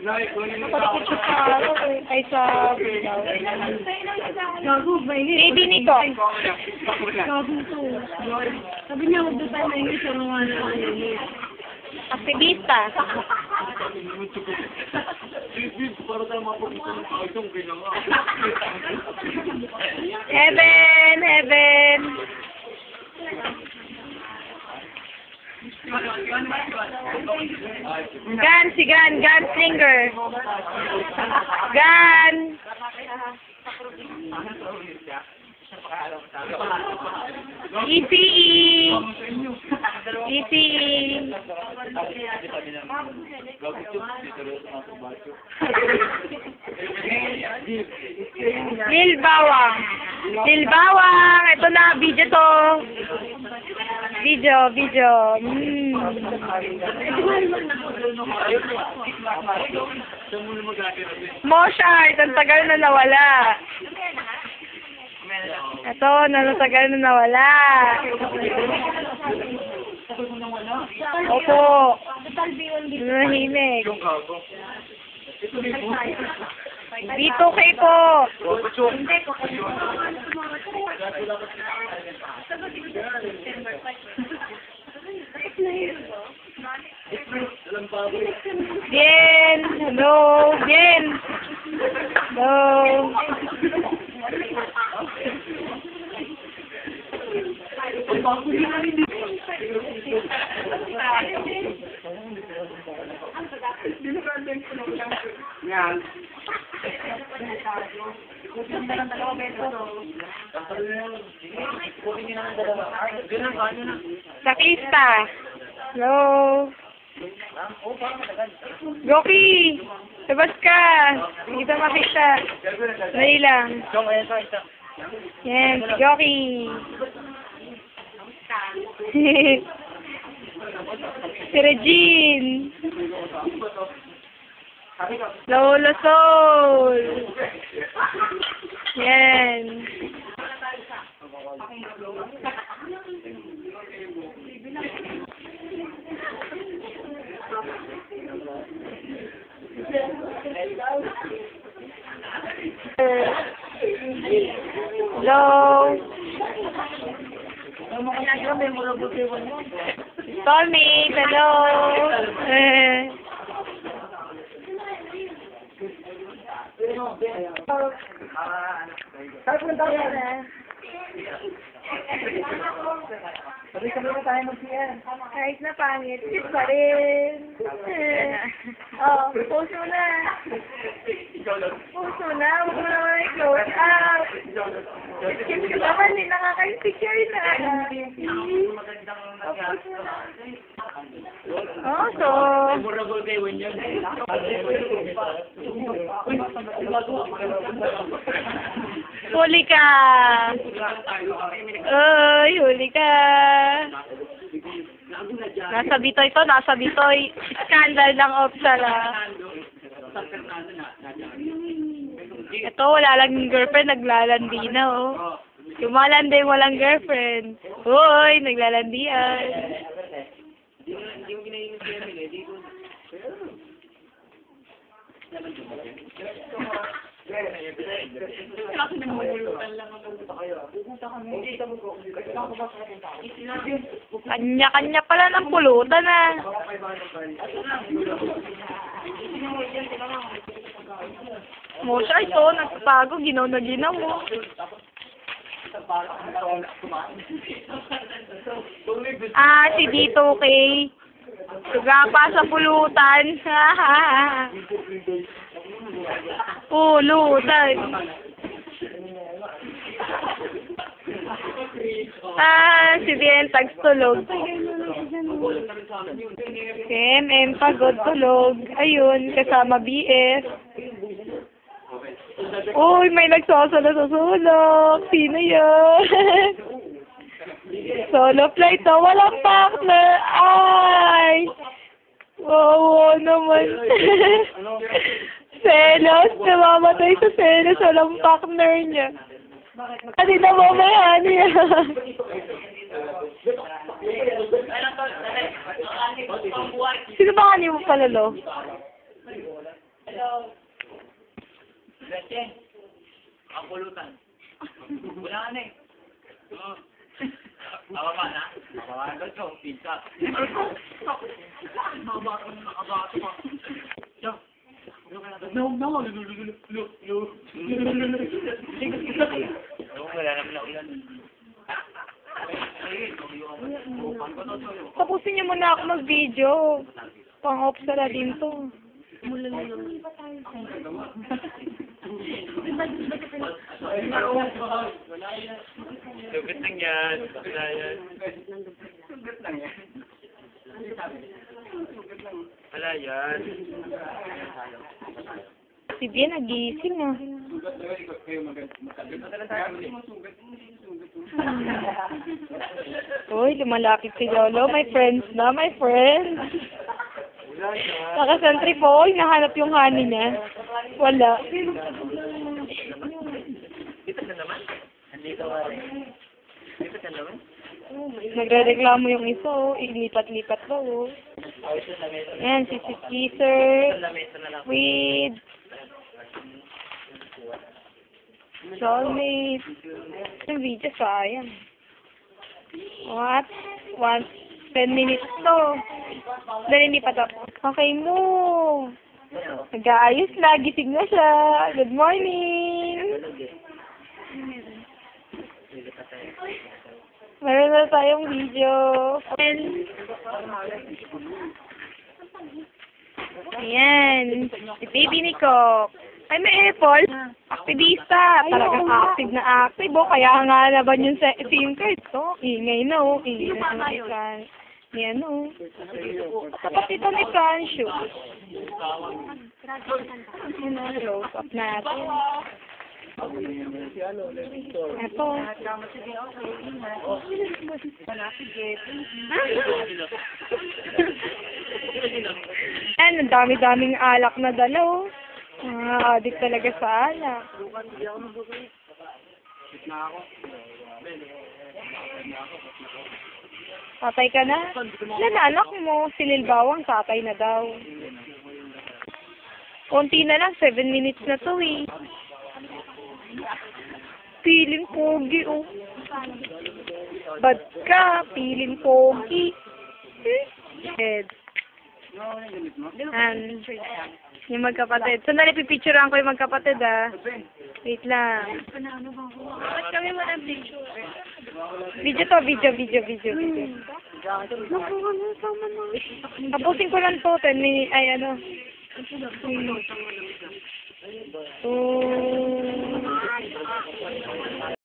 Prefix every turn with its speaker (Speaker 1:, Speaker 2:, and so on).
Speaker 1: Napalikot siya sa araw eh. Ay, sa bilaw.
Speaker 2: Gago, maingay.
Speaker 1: Baby nito.
Speaker 2: Gago to. Sabi niya, huwag doon tayo maingay sa mga
Speaker 1: Aktivista. Heaven, heaven. Gan, si Gan, Gunslinger. Gan. ECE. ECE. Lil Bawang. Lil Bawang. Ito na, video to. Video. Moshart, ang tagal na nawala. Ito, natagal na nawala. Opo. Nahimik. B2K po. Jen. Hello. Jen. Hello. Sakista. Hello. Goki. Labas ka. Hindi kita makita. Dali lang. Yan, si Goki. Si Regine. Lolo Soul. Yan. Hello. Stormy, hello. Kahit na pangit, cute pa rin. Oh, post mo na. Post mo na, huwag mo naman i-close up. Cute ka naman, hindi nakaka-picture na. Oh, so. Huli ka. Oy, huli ka. Nasa Bitoy to, nasa Bitoy. Scandal ng Opsala. Ito, wala lang girlfriend, naglalandi na, oh. Yung mga landing walang girlfriend. Hoy, naglalandian. Kanya-kanya pala ng pulutan, ah. Mosha, ito, nagpago, ginaw na ginaw mo. Ah, si D2K. Gapa sa pulutan. Pulutan. Ah, si Bien Tags tulog. M pagod tulog. Ayun, kasama BF. Uy, may nagsasala sa sulok. Sino yun? Solo flight to. Walang partner. Ay! Oo naman. Selos. Namamatay sa selos. Walang partner niya. Kasi namamayan niya. Sino ba kanina mo palalo?
Speaker 3: Leche. Ang pulutan. Wala ka na eh. Oo. Nakaba na? Nakaba na ito. Pizza. Nakabato na nakabato pa. Yo. No. Wala naman ako yan.
Speaker 1: Tapusin niyo muna ako mag-video. Pang-off sa din to.
Speaker 3: Sugat lang yan. Wala yan. Wala yan.
Speaker 1: Si Bien nagising ah. Uy, lumalapit si Lolo. My friends na, my friends. Naka-sentry po. Hinahanap yung honey niya. Wala.
Speaker 3: Dito na naman? Andito ka rin. Dito na naman?
Speaker 1: Nagre-reklamo yung isa oh. Ilipat-lipat daw oh. Ayan, si Kisser. With soulmate. Yung video sayang. What? 10 minutes to. Dali, hindi pa to. Okay mo. Nag-aayos na. Gising na siya. Good morning. Meron na tayong video. Ayan. Si Baby ni Coke. Ay, may apple. Aktivista. Talagang active na active. Oh, kaya nga naban yung SIM card. So, ingay na oh. Ingay na si Fran. Yan oh. Tapos ito ni Franshu. Yan oh, close up natin. Ito. Ayan, ang dami-daming alak na dala oh. Addict talaga sa alak. Tatay ka na? Ilan na anak mo? Si Lilbawang tatay na daw. Konti na lang, 7 minutes na to eh. Feeling pogi oh. Bad ka, feeling pogi. Head. Yung magkapatid. Sandali, pipicturean ko yung magkapatid ah. Wait lang. Ba't kami mo ng picture? Video to, video. Tapusin ko lang to, 10 minutes, ay ano.